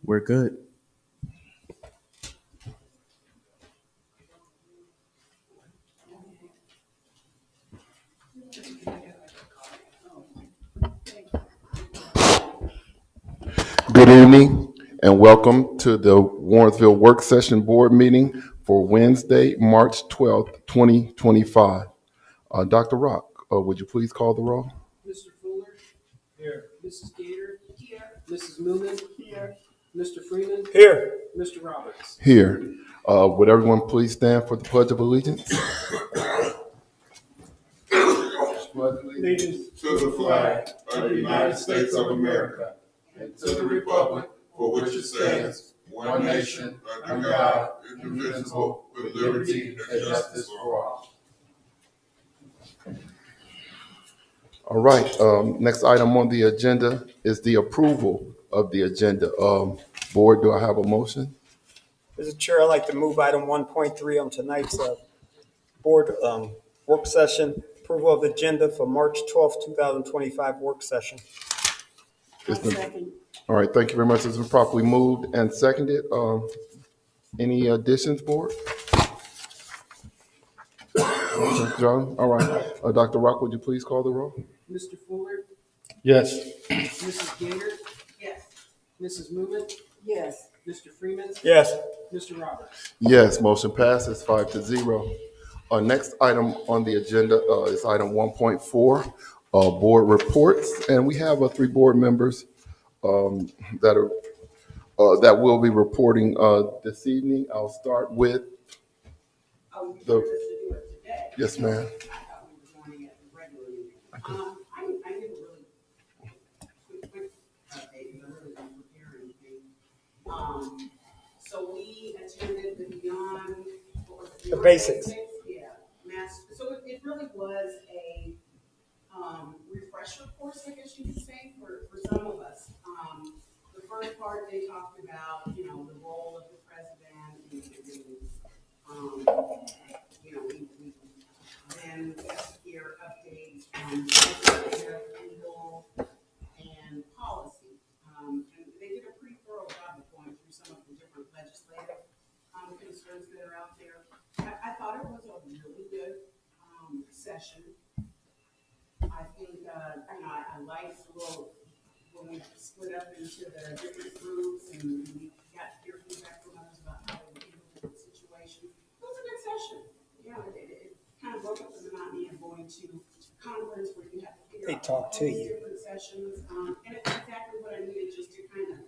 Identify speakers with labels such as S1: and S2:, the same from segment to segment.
S1: We're good.
S2: Good evening and welcome to the Warrensville Work Session Board Meeting for Wednesday, March 12th, 2025. Dr. Rock, would you please call the roll?
S3: Mr. Fuller? Here. Mrs. Gator? Here. Mrs. Newman? Here. Mr. Freeman?
S4: Here.
S3: Mr. Roberts?
S2: Here. Would everyone please stand for the Pledge of Allegiance?
S5: Allegiance to the flag of the United States of America and to the republic for which it stands, one nation, under God, indivisible, with liberty and justice for all.
S2: All right. Next item on the agenda is the approval of the agenda. Board, do I have a motion?
S4: Mr. Chair, I'd like to move item 1.3 on tonight's board work session, approval of agenda for March 12th, 2025 work session.
S2: All right, thank you very much. It's been properly moved and seconded. Any additions, board? John? All right. Dr. Rock, would you please call the roll?
S3: Mr. Fuller?
S4: Yes.
S3: Mrs. Gator? Yes. Mrs. Newman? Yes. Mr. Freeman?
S4: Yes.
S3: Mr. Roberts?
S2: Yes, motion passes 5-0. Next item on the agenda is item 1.4, board reports, and we have 3 board members that will be reporting this evening. I'll start with the. Yes, ma'am.
S6: I didn't really quick update because I really didn't prepare anything. So we attended the Beyond
S4: The basics.
S6: Yeah, so it really was a refresher course, I guess you could say, for some of us. The first part they talked about, the role of the president, we then hear updates on legislative, legal, and policy. And they did a pretty thorough job of going through some of the different legislative concerns that are out there. I thought it was a really good session. I think, I liked the little, when we split up into the different groups and we got to hear feedback from others about how they were dealing with the situation. It was a good session. It kind of broke up the monotony of going to conference where you have to figure out all these different sessions. And it's exactly what I needed, just to kind of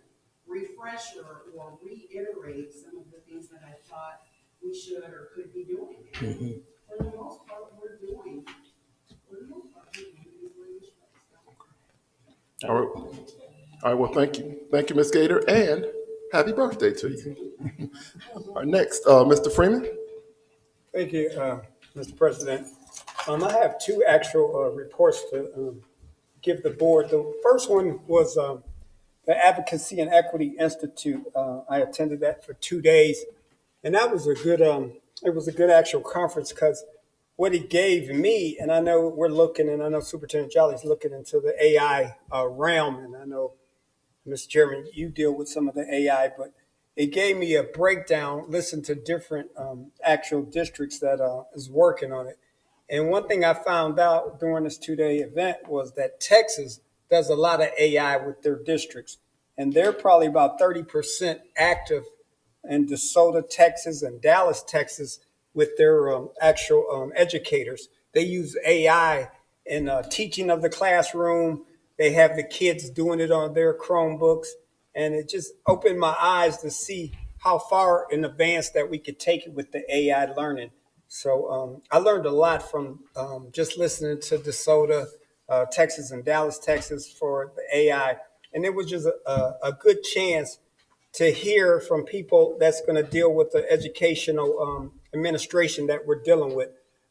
S6: refresh or reiterate some of the things that I thought we should or could be doing. And for the most part, we're doing
S2: All right. All right. Well, thank you. Thank you, Ms. Gator, and happy birthday to you. All right, next, Mr. Freeman.
S4: Thank you, Mr. President. I have 2 actual reports to give the board. The first one was the Advocacy and Equity Institute. I attended that for 2 days, and that was a good. It was a good actual conference because what it gave me, and I know we're looking, and I know Superintendent Jolly's looking into the AI realm, and I know, Mr. Chairman, you deal with some of the AI, but it gave me a breakdown, listen to different actual districts that is working on it. And one thing I found out during this 2-day event was that Texas does a lot of AI with their districts, and they're probably about 30% active in DeSoto, Texas, and Dallas, Texas, with their actual educators. They use AI in teaching of the classroom. They have the kids doing it on their Chromebooks. And it just opened my eyes to see how far in advance that we could take it with the AI learning. So I learned a lot from just listening to DeSoto, Texas, and Dallas, Texas for the AI. And it was just a good chance to hear from people that's going to deal with the educational administration that we're dealing with.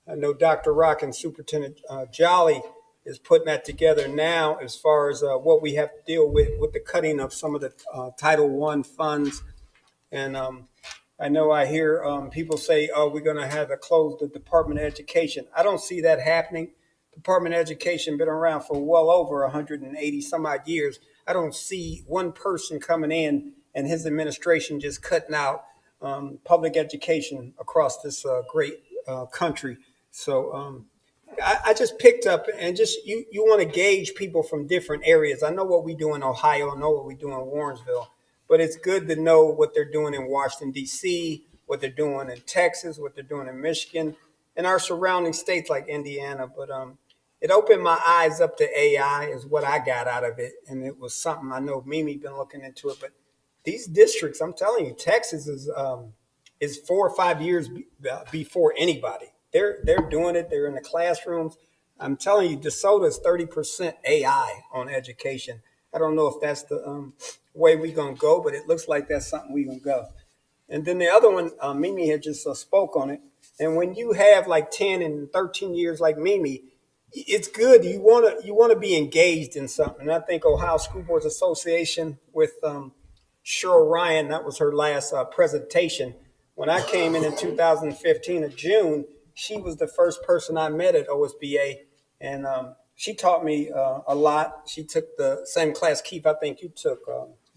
S4: I know Dr. Rock and Superintendent Jolly is putting that together now as far as what we have to deal with the cutting of some of the Title I funds. And I know I hear people say, oh, we're going to have to close the Department of Education. I don't see that happening. Department of Education been around for well over 180 some odd years. I don't see one person coming in and his administration just cutting out public education across this great country. So I just picked up and just you want to gauge people from different areas. I know what we do in Ohio, I know what we do in Warrensville, but it's good to know what they're doing in Washington, D.C., what they're doing in Texas, what they're doing in Michigan, and our surrounding states like Indiana. But it opened my eyes up to AI is what I got out of it. And it was something I know Mimi been looking into it, but these districts, I'm telling you, Texas is 4 or 5 years before anybody. They're doing it. They're in the classrooms. I'm telling you, DeSoto is 30% AI on education. I don't know if that's the way we're gonna go, but it looks like that's something we're gonna go. And then the other one, Mimi had just spoke on it. And when you have like 10 and 13 years like Mimi, it's good. You wanna be engaged in something. And I think Ohio School Boards Association with Cheryl Ryan, that was her last presentation. When I came in 2015 of June, she was the first person I met at OSBA, and she taught me a lot. She took the same class, Keith, I think you took,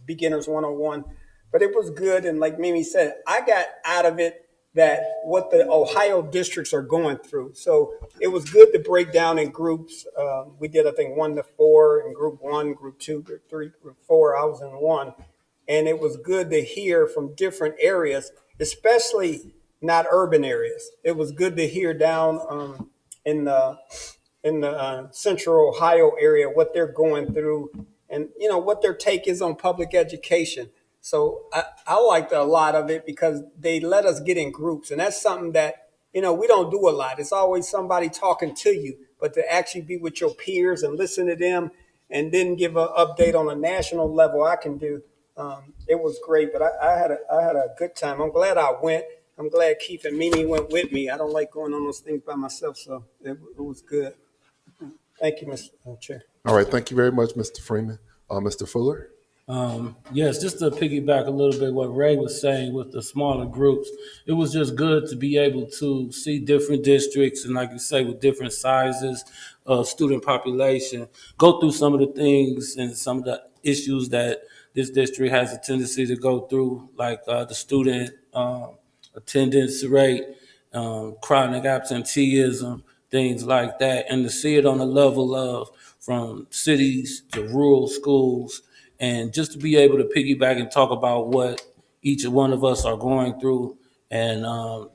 S4: Beginners 101, but it was good. And like Mimi said, I got out of it that what the Ohio districts are going through. So it was good to break down in groups. We did, I think, 1 to 4 in group 1, group 2, group 3, group 4. I was in 1. And it was good to hear from different areas, especially not urban areas. It was good to hear down in the central Ohio area what they're going through, and what their take is on public education. So I liked a lot of it because they let us get in groups, and that's something that we don't do a lot. It's always somebody talking to you, but to actually be with your peers and listen to them, and then give an update on a national level, I can do. It was great, but I had a good time. I'm glad I went. I'm glad Keith and Mimi went with me. I don't like going on those things by myself, so it was good. Thank you, Mr. Chair.
S2: All right, thank you very much, Mr. Freeman. Mr. Fuller?
S1: Yes, just to piggyback a little bit what Ray was saying with the smaller groups, it was just good to be able to see different districts and, like you say, with different sizes of student population, go through some of the things and some of the issues that this district has a tendency to go through, like the student attendance rate, chronic absenteeism, things like that, and to see it on a level of from cities to rural schools, and just to be able to piggyback and talk about what each one of us are going through, and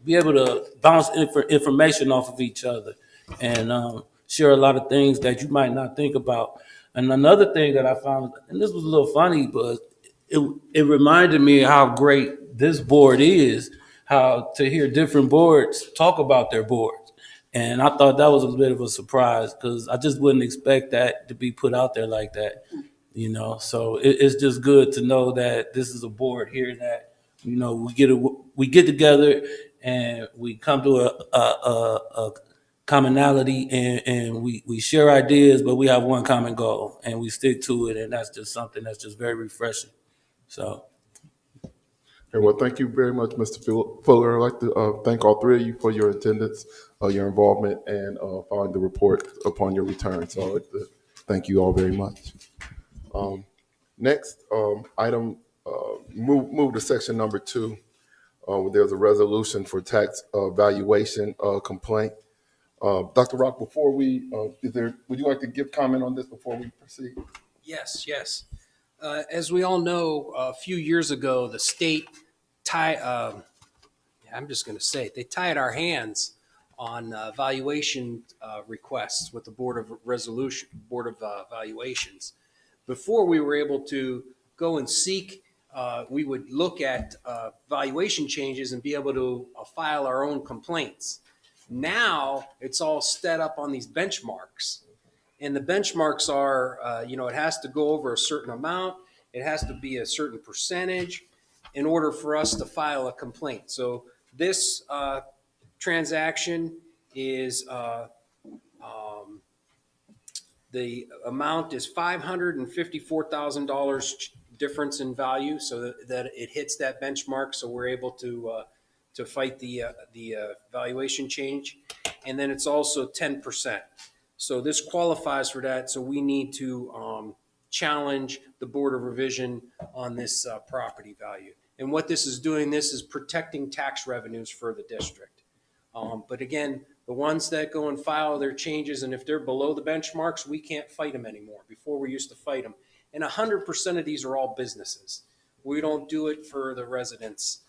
S1: be able to bounce information off of each other, and share a lot of things that you might not think about. And another thing that I found, and this was a little funny, but it reminded me how great this board is, how to hear different boards talk about their boards. And I thought that was a bit of a surprise because I just wouldn't expect that to be put out there like that, So it's just good to know that this is a board here that, we get together and we come to a commonality, and we share ideas, but we have one common goal and we stick to it. And that's just something that's just very refreshing. So.
S2: Okay, well, thank you very much, Mr. Fuller. I'd like to thank all three of you for your attendance, your involvement, and filing the report upon your return. So I'd like to thank you all very much. Next item, move to section number 2. There's a resolution for tax valuation complaint. Dr. Rock, before we, would you like to give comment on this before we proceed?
S3: Yes. As we all know, a few years ago, the state tied our hands on valuation requests with the Board of Valuations. Before we were able to go and seek, we would look at valuation changes and be able to file our own complaints. Now it's all set up on these benchmarks. And the benchmarks are, it has to go over a certain amount. It has to be a certain percentage in order for us to file a complaint. So this transaction is, the amount is $554,000 difference in value, so that it hits that benchmark. So we're able to fight the valuation change. And then it's also 10%. So this qualifies for that. So we need to challenge the Board of Revision on this property value. And what this is doing, this is protecting tax revenues for the district. But again, the ones that go and file their changes, and if they're below the benchmarks, we can't fight them anymore. Before we used to fight them. And 100% of these are all businesses. We don't do it for the residents,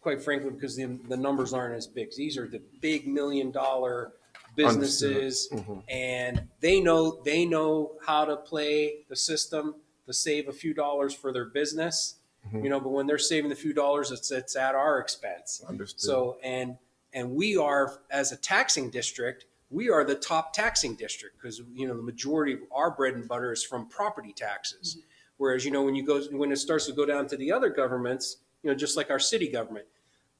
S3: quite frankly, because the numbers aren't as big. These are the big $1 million businesses, and they know how to play the system to save a few dollars for their business. But when they're saving the few dollars, it's at our expense.
S2: Understood.
S3: So and we are, as a taxing district, we are the top taxing district because the majority of our bread and butter is from property taxes. Whereas when it starts to go down to the other governments, just like our city government,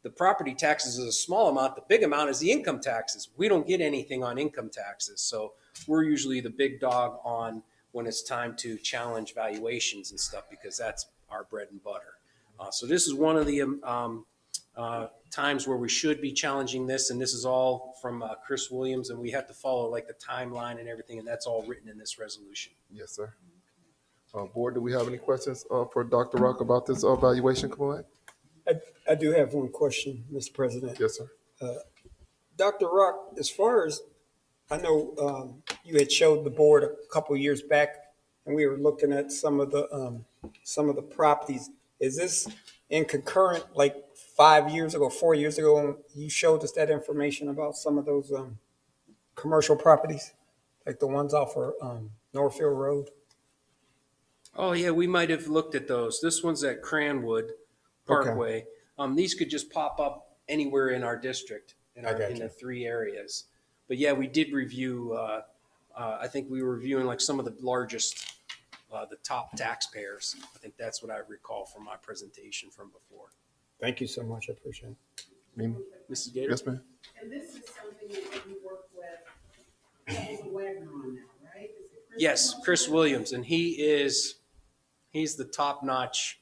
S3: the property taxes is a small amount. The big amount is the income taxes. We don't get anything on income taxes, so we're usually the big dog on when it's time to challenge valuations and stuff because that's our bread and butter. So this is one of the times where we should be challenging this, and this is all from Chris Williams, and we have to follow like the timeline and everything, and that's all written in this resolution.
S2: Yes, sir. Board, do we have any questions for Dr. Rock about this valuation complaint?
S4: I do have one question, Mr. President.
S2: Yes, sir.
S4: Dr. Rock, as far as I know, you had showed the board a couple of years back, and we were looking at some of the properties. Is this in concurrent, like 4 years ago, you showed us that information about some of those commercial properties, like the ones off of Northfield Road?
S3: Oh yeah, we might have looked at those. This one's at Cranwood Parkway. These could just pop up anywhere in our district in the 3 areas. But yeah, we did review. I think we were reviewing like some of the largest, the top taxpayers. I think that's what I recall from my presentation from before.
S4: Thank you so much. I appreciate it.
S2: Mima?
S3: Mrs. Gator?
S2: Yes, ma'am.
S6: And this is something that you work with Wagner on now, right? Is it
S3: Yes, Chris Williams, and he's the top-notch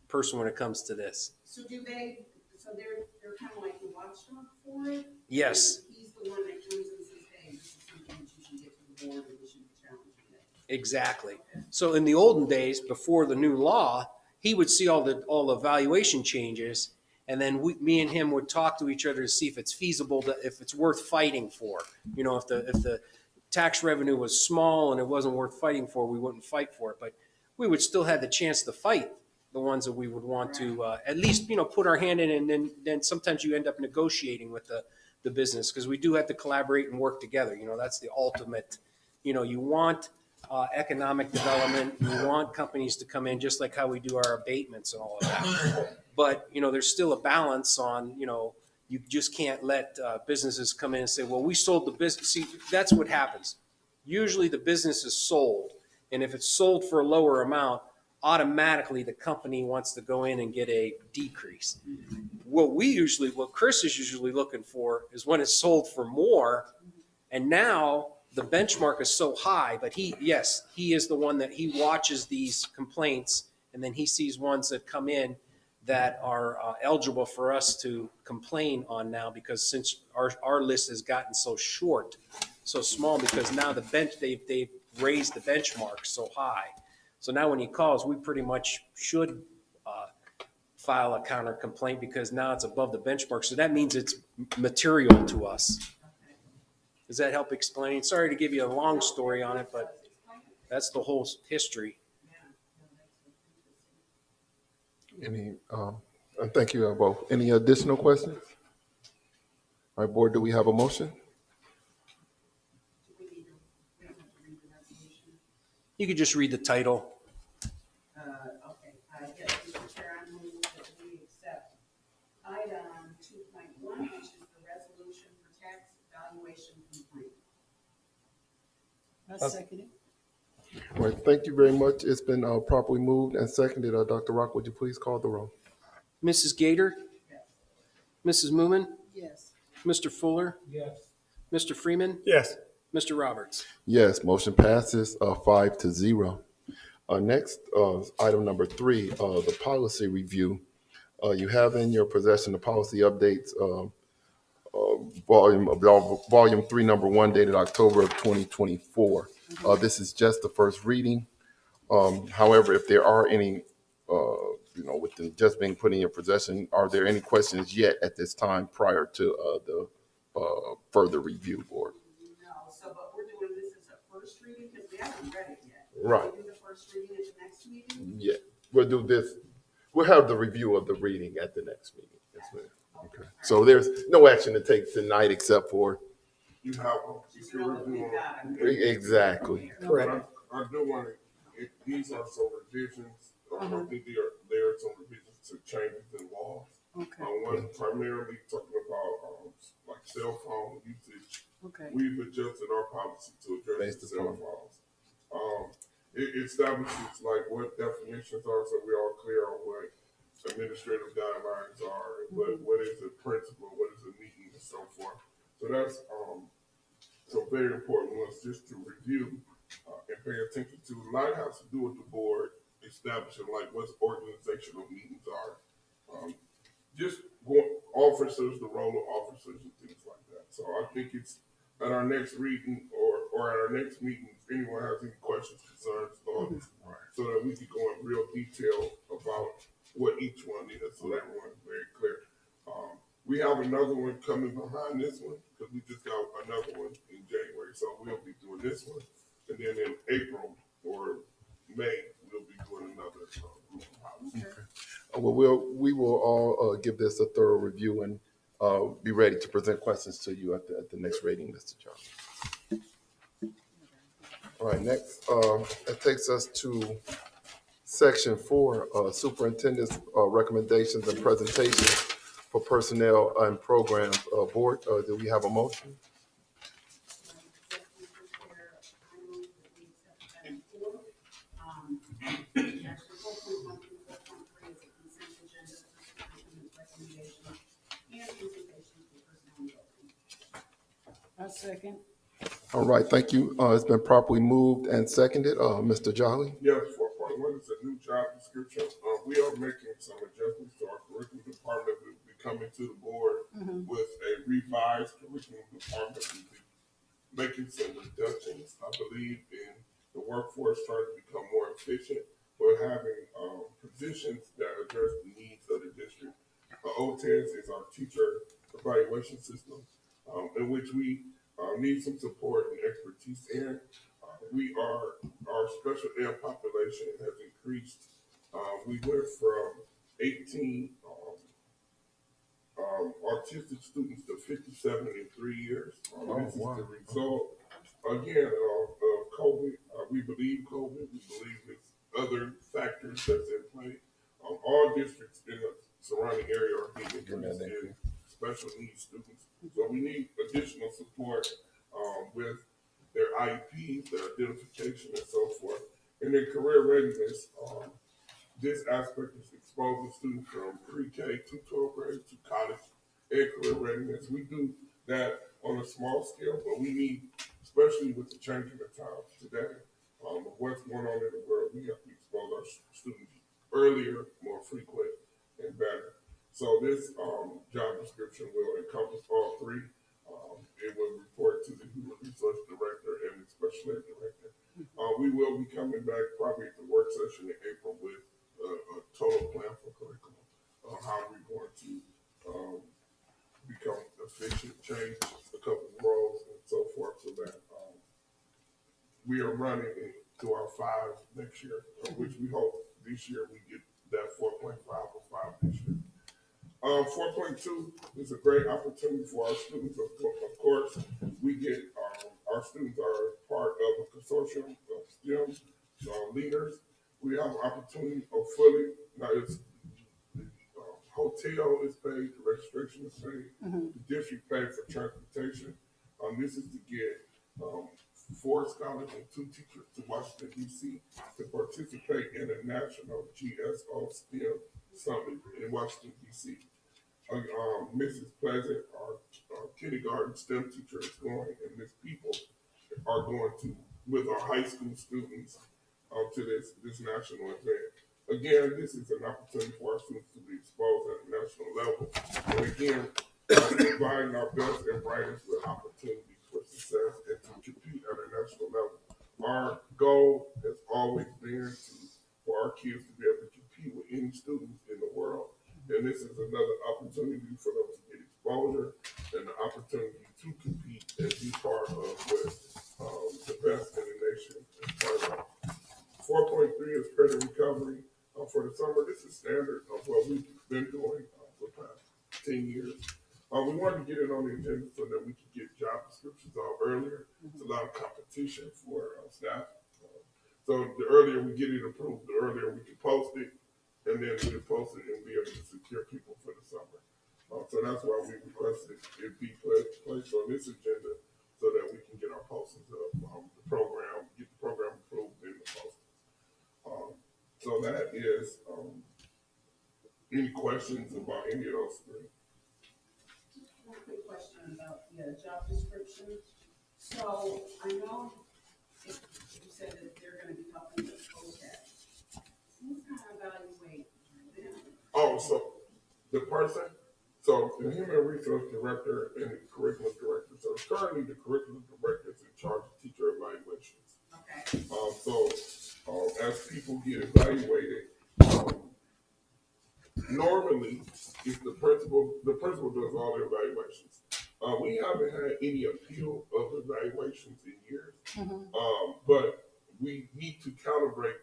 S3: person when it comes to this.
S6: So they're kind of like the watchdog for it?
S3: Yes.
S6: He's the one that comes and says, hey, this is something that you should get to the board and we should be challenging it.
S3: Exactly. So in the olden days, before the new law, he would see all the valuation changes, and then me and him would talk to each other to see if it's feasible, if it's worth fighting for. If the tax revenue was small and it wasn't worth fighting for, we wouldn't fight for it. But we would still have the chance to fight the ones that we would want to at least put our hand in, and then sometimes you end up negotiating with the business because we do have to collaborate and work together. That's the ultimate. You want economic development. You want companies to come in just like how we do our abatements and all of that. But there's still a balance on you just can't let businesses come in and say, well, we sold the business. See, that's what happens. Usually the business is sold, and if it's sold for a lower amount, automatically the company wants to go in and get a decrease. What Chris is usually looking for is when it's sold for more, and now the benchmark is so high, but he is the one that he watches these complaints, and then he sees ones that come in that are eligible for us to complain on now, because since our list has gotten so small, because now they've raised the benchmark so high. So now when he calls, we pretty much should file a counter complaint because now it's above the benchmark. So that means it's material to us. Does that help explain? Sorry to give you a long story on it, but that's the whole history.
S2: Thank you both. Any additional questions? All right, board, do we have a motion?
S3: You could just read the title.
S6: Yes, Mr. Chair, I move that we accept item 2.1, which is the resolution for tax valuation complaint.
S7: I second it.
S2: All right, thank you very much. It's been properly moved and seconded. Dr. Rock, would you please call the roll?
S3: Mrs. Gator? Mrs. Moomin?
S7: Yes.
S3: Mr. Fuller?
S1: Yes.
S3: Mr. Freeman?
S4: Yes.
S3: Mr. Roberts?
S2: Yes, motion passes 5-0. Next, item number 3, the policy review. You have in your possession the policy updates, volume 3, number 1, dated October of 2024. This is just the first reading. However, if there are any, with them just being put in your possession, are there any questions yet at this time prior to the further review, board?
S6: No, so, but we're doing this as a first reading, because we haven't read it yet.
S2: Right.
S6: We'll do the first reading at the next meeting?
S2: Yeah, we'll do this. We'll have the review of the reading at the next meeting. Yes, ma'am. Okay. So there's no action to take tonight except for
S5: You have, you can review them.
S2: exactly.
S4: Correct.
S5: I do want to, these are some revisions, I think there are some revisions to changes in laws.
S7: Okay,
S5: One primarily talking about, like cell phone usage.
S7: okay.
S5: We've adjusted our policy to address
S2: Based
S5: the cell
S2: upon-
S5: phones. It establishes like what definitions are, so we're all clear on what administrative guidelines are, what is a principle, what is a meeting, and so forth. So that's, some very important ones just to review, and pay attention to. A lot has to do with the board establishing like what organizational meetings are. Just going, officers, the role of officers and things like that. So I think it's at our next reading or at our next meeting, if anyone has any questions, concerns, thoughts, so that we can go in real detail about what each one is, so everyone's very clear. We have another one coming behind this one, because we just got another one in January, so we'll be doing this one. And then in April or May, we'll be doing another group policy.
S2: Well, we will all give this a thorough review and be ready to present questions to you at the next rating, Mr. John. All right, next, that takes us to section 4, superintendent's recommendations and presentations for personnel and programs. Board, do we have a motion?
S7: A second.
S2: All right, thank you. It's been properly moved and seconded. Mr. Jolly?
S5: Yes, 4.1 is a new job description. We are making some adjustments to our curriculum department. We'll be coming to the board with a revised curriculum department. We'll be making some reductions, I believe, in the workforce, trying to become more efficient, but having positions that address the needs of the district. OTES is our teacher evaluation system, in which we need some support and expertise in. Our special ed population has increased. We went from 18 autistic students to 57 in 3 years. This is the result, again, of COVID. We believe COVID. We believe it's other factors that's in play. All districts in the surrounding area are being increased in special needs students. So we need additional support with their IEPs, their identification, and so forth. And then career readiness, this aspect is exposing students from pre-K to 12th grade to college and career readiness. We do that on a small scale, but we need, especially with the changing of times today, of what's going on in the world, we have to expose our students earlier, more frequent, and better. So this job description will encompass all three. It will report to the human resource director and the special ed director. We will be coming back probably at the work session in April with a total plan for curriculum, how we're going to become efficient, change a couple of roles and so forth, so that we are running to our 5 next year, which we hope this year we get that 4.5 or 5 this year. 4.2 is a great opportunity for our students. Of course, we get our students are part of a consortium of STEM leaders. We have an opportunity of fully, now it's the hotel is paid, the registration is paid, the district paid for transportation. This is to get 4 scholars and 2 teachers to Washington, D.C. to participate in a national GSO STEM summit in Washington, D.C. Mrs. Pleasant, our kindergarten STEM teacher, is going, and Miss People are going to, with our high school students, to this national event. Again, this is an opportunity for our students to be exposed at a national level. And again, providing our best and brightest with opportunities for success and to compete at a national level. Our goal has always been for our kids to be able to compete with any students in the world. And this is another opportunity for them to get exposure and the opportunity to compete and be part of what the best in the nation is part of. 4.3 is credit recovery. For the summer, this is standard of what we've been doing for the past 10 years. We wanted to get it on the agenda so that we could get job descriptions out earlier. It's a lot of competition for staff. So the earlier we get it approved, the earlier we can post it, and then we can post it and be able to secure people for the summer. So that's why we requested it be placed on this agenda so that we can get our postings up, the program, get the program approved in the postings. So that is, any questions about any of those three?
S6: One quick question about the job description. So I know you said that they're gonna be helping with OTEC. Who's gonna evaluate them?
S5: Oh, so the person, so the human resource director and the curriculum director. So currently the curriculum director is in charge of teacher evaluations.
S6: Okay.
S5: As people get evaluated, normally it's the principal does all the evaluations. We haven't had any appeal of evaluations in years, but we need to calibrate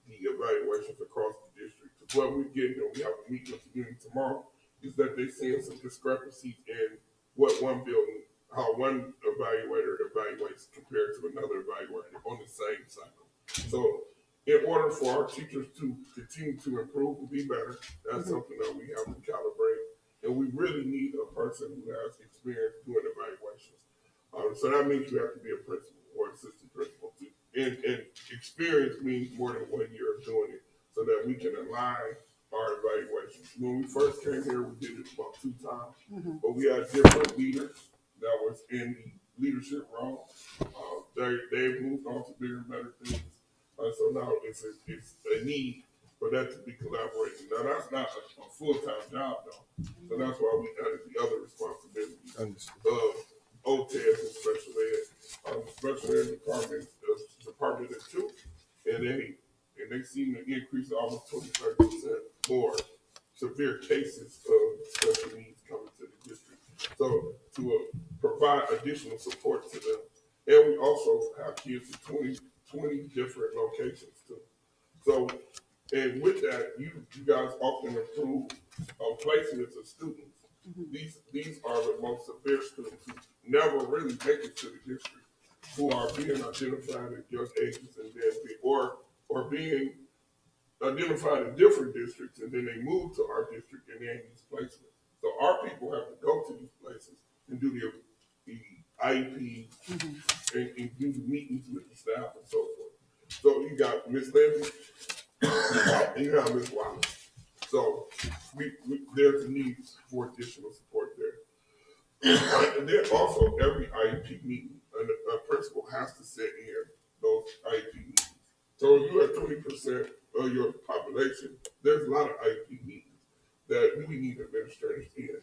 S5: the evaluations across the district. What we're getting, and we have a meeting with the union tomorrow, is that they're seeing some discrepancies in what one building, how one evaluator evaluates compared to another evaluator on the same cycle. So in order for our teachers to continue to improve and be better, that's something that we have to calibrate. And we really need a person who has experience doing evaluations. So that means you have to be a principal or assistant principal too. And experience means more than 1 year of doing it so that we can align our evaluations. When we first came here, we did it about 2 times, but we had different leaders that was in the leadership role. They've moved on to bigger and better things. So now it's a need for that to be collaborating. Now that's not a full-time job though. So that's why we added the other responsibilities of OTES and special ed. The special ed department is 2, and they seem to increase almost 20-30% more severe cases of special needs coming to the district. So to provide additional support to them. And we also have kids in 20 different locations too. So, and with that, you guys often approve placements of students. These are the most severe students who never really make it to the district, who are being identified at young ages and then or being identified in different districts, and then they move to our district and they're in these placements. So our people have to go to these places and do the IEP and do the meetings with the staff and so forth. So you got Ms. Lindsay and you have Ms. Wallace. So there's a need for additional support there. And then also every IEP meeting, a principal has to sit in those IEP meetings. So if you have 20% of your population, there's a lot of IEP meetings that we need administrators in.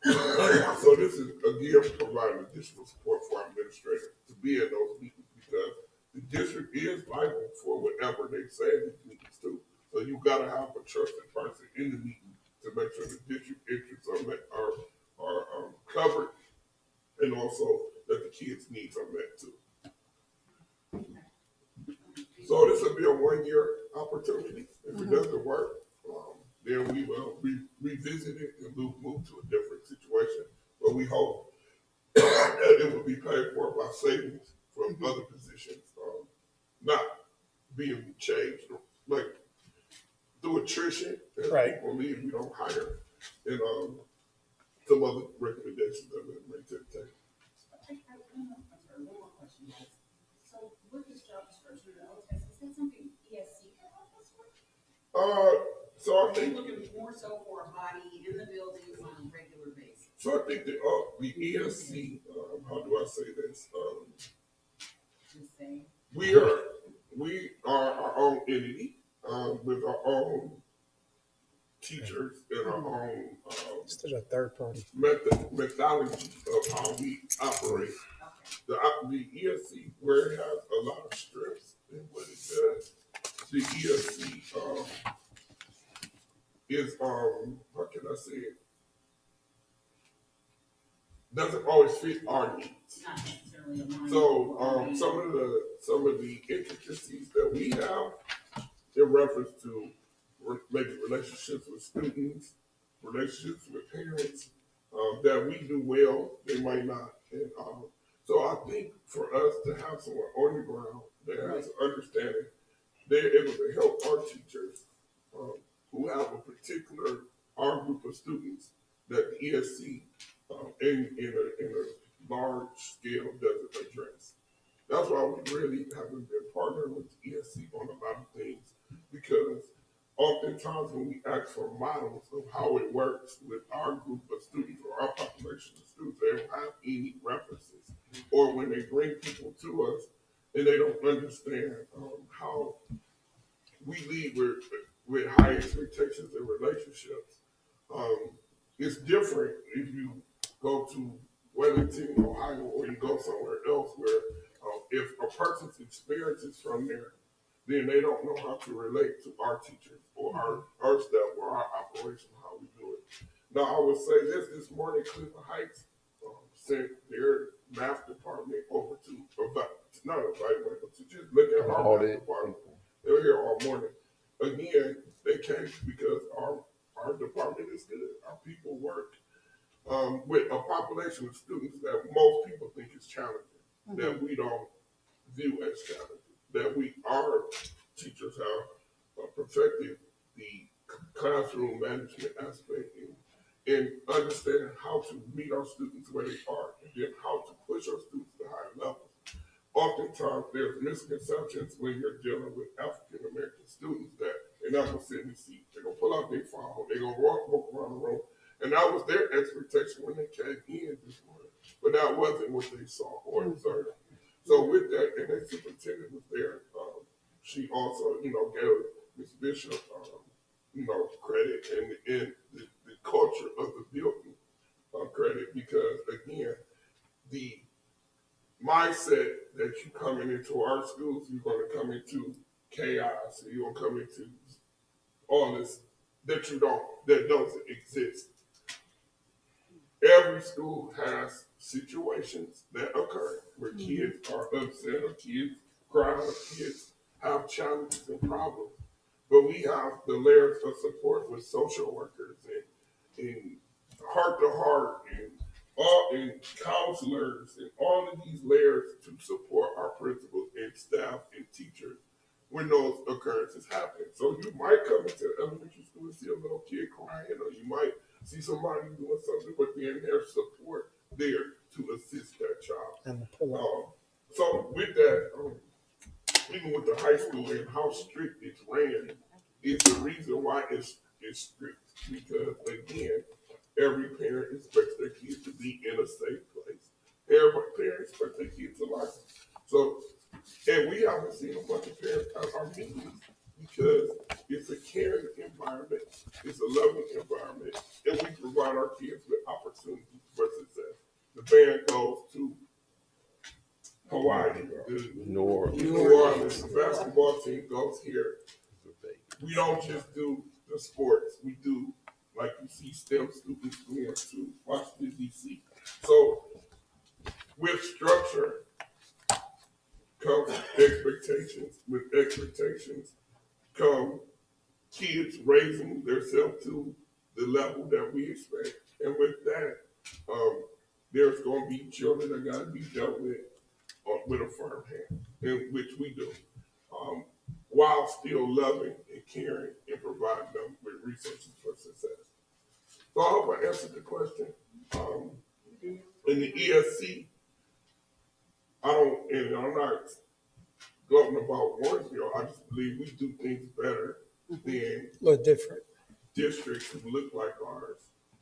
S5: So this is again providing additional support for our administrators to be in those meetings because the district is liable for whatever they say in these meetings too. So you gotta have a trusted person in the meeting to make sure the district interests are covered and also that the kids' needs are met too. So this will be a 1-year opportunity. If it doesn't work, then we will revisit it and move to a different situation. But we hope that it will be paid for by savings from other positions, not being changed, like through attrition. As people leave, we don't hire, and some other recommendations that we make to the table.
S6: I'm sorry, one more question, guys. So with this job description and OTES, is that something ESC can help us with?
S5: So I
S6: Are
S5: think
S6: you looking more so for a body in the buildings on a regular basis?
S5: So I think the ESC, how do I say this?
S6: Just saying.
S5: We are our own entity with our own teachers and our own
S4: Still a third party.
S5: methodology of how we operate. the ESC, where it has a lot of strengths in what it does, the ESC is how can I say it? Doesn't always fit our needs.
S6: Not necessarily aligned.
S5: So some of the intricacies that we have in reference to maybe relationships with students, relationships with parents, that we do well, they might not. And so I think for us to have someone on the ground that has an understanding, they're able to help our teachers who have a particular our group of students that the ESC in a large scale doesn't address. That's why we really haven't been partnering with the ESC on a lot of things, because oftentimes when we ask for models of how it works with our group of students or our population of students, they don't have any references. Or when they bring people to us and they don't understand how we lead with high expectations in relationships. It's different if you go to Wellington, Ohio, or you go somewhere else where if a person's experience is from there, then they don't know how to relate to our teachers or our staff or our operation, how we do it. Now, I would say this morning, Cleveland Heights sent their math department over to not evaluate, but to just look at our math department. They were here all morning. Again, they came because our department is good. Our people work with a population of students that most people think is challenging, that we don't view as challenging, that our teachers have perfected the classroom management aspect and understand how to meet our students where they are, and then how to push our students to higher levels. Oftentimes, there's misconceptions when you're dealing with African American students that they're not going to sit in the seat. They're going to pull out their phone. They're going to walk around the room. And that was their expectation when they came in this morning. But that wasn't what they saw or observed. So with that, and the superintendent was there. She also, gave Ms. Bishop, credit and the culture of the building credit, because again, the mindset that you coming into our schools, you're going to come into chaos, you're going to come into all this that doesn't exist. Every school has situations that occur where kids are upset or kids cry or kids have challenges and problems. But we have the layers of support with social workers and heart to heart and counselors and all of these layers to support our principals and staff and teachers when those occurrences happen. So you might come into elementary school and see a little kid crying, or you might see somebody doing something, but then there's support there to assist that child. So with that, even with the high school and how strict it's ran, is the reason why it's strict. Because again, every parent expects their kids to be in a safe place. Every parent expects their kids to like them. So, and we haven't seen a bunch of parents at our meetings because it's a caring environment, it's a loving environment, and we provide our kids with opportunities for success. The band goes to Hawaii, New Orleans, the basketball team goes here. We don't just do the sports, we do, like you see STEM students going to Washington, D.C. So with structure comes expectations. With expectations come kids raising themselves to the level that we expect. And with that, there's going to be children that got to be dealt with a firm hand, in which we do, while still loving and caring and providing them with resources for success. So I hope I answered the question. In the ESC, I'm not gloating about Warrensville. I just believe we do things better than
S4: A little different.
S5: districts who look like ours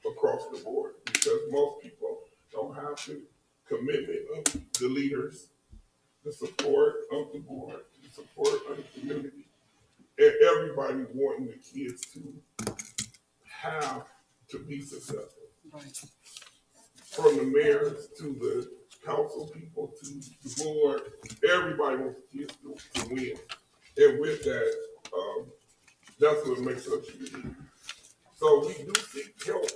S5: across the board, because most people don't have the commitment of the leaders, the support of the board, the support of the community, and everybody wanting the kids to have to be successful.
S7: Right.
S5: From the mayors to the council people to the board. Everybody wants kids to win. And with that, that's what makes us unique. So we do seek help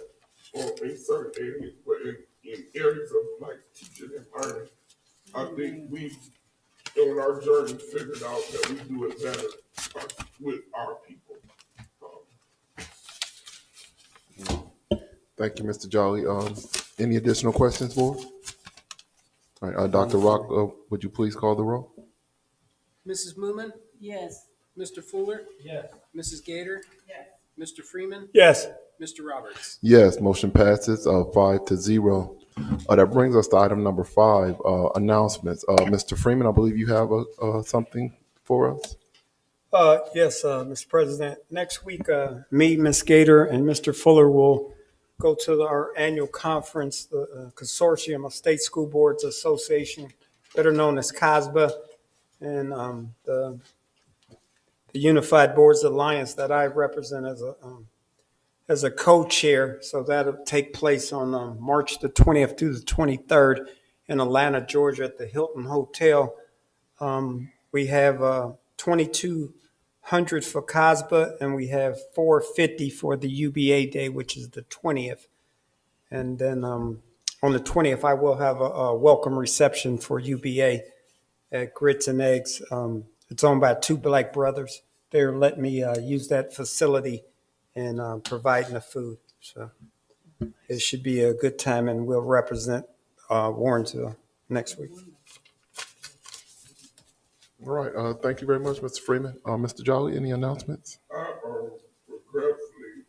S5: in certain areas, but in areas of like teaching and learning, I think we've, on our journey, figured out that we do it better with our people.
S2: Thank you, Mr. Jolly. Any additional questions, board? All right, Dr. Rock, would you please call the roll?
S3: Mrs. Moomin,
S7: Yes.
S3: Mr. Fuller,
S1: Yes.
S3: Mrs. Gator,
S6: Yes.
S3: Mr. Freeman,
S4: Yes.
S3: Mr. Roberts.
S2: Yes, motion passes 5-0. That brings us to item number 5, announcements. Mr. Freeman, I believe you have something for us.
S4: Yes, Mr. President. Next week, me, Ms. Gator, and Mr. Fuller will go to our annual conference, the Consortium of State School Boards Association, better known as COSBA, and the Unified Boards Alliance that I represent as a co-chair. So that'll take place on March the 20th through the 23rd in Atlanta, Georgia, at the Hilton Hotel. We have 2,200 for COSBA, and we have 450 for the UBA Day, which is the 20th. And then on the 20th, I will have a welcome reception for UBA at Grits and Eggs. It's owned by 2 Black brothers. They're letting me use that facility and providing the food. So it should be a good time, and we'll represent Warrensville next week.
S2: All right, thank you very much, Mr. Freeman. Mr. Jolly, any announcements?
S5: I regretfully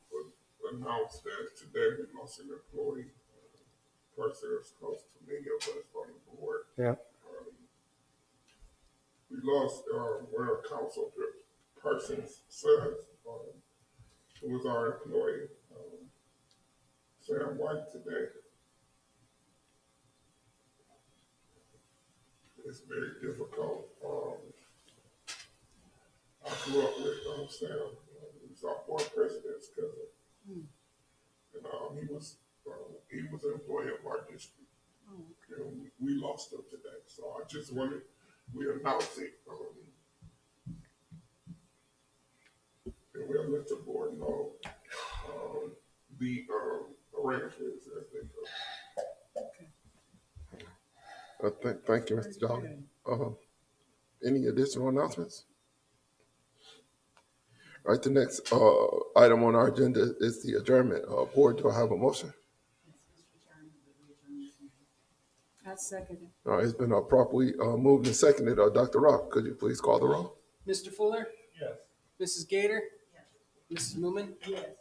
S5: announce that today we lost an employee, person that's close to many of us on the board.
S4: Yeah.
S5: We lost one of council person's sons, who was our employee, Sam White, today. It's very difficult. I grew up with Sam. He was our board president's cousin. And he was an employee of our district. And we lost him today. So I just wanted, we announce it. And we'll let the board know the arrangements as they go.
S2: Thank you, Mr. Jolly. Any additional announcements? All right, the next item on our agenda is the adjournment. Board, do I have a motion?
S7: I second it.
S2: All right, it's been properly moved and seconded. Dr. Rock, could you please call the roll?
S3: Mr. Fuller,
S1: Yes.
S3: Mrs. Gator, Mrs. Moomin,
S6: Yes.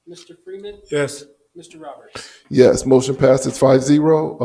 S3: Mr. Freeman,
S4: Yes.
S3: Mr. Roberts.
S2: Yes, motion passes 5-0.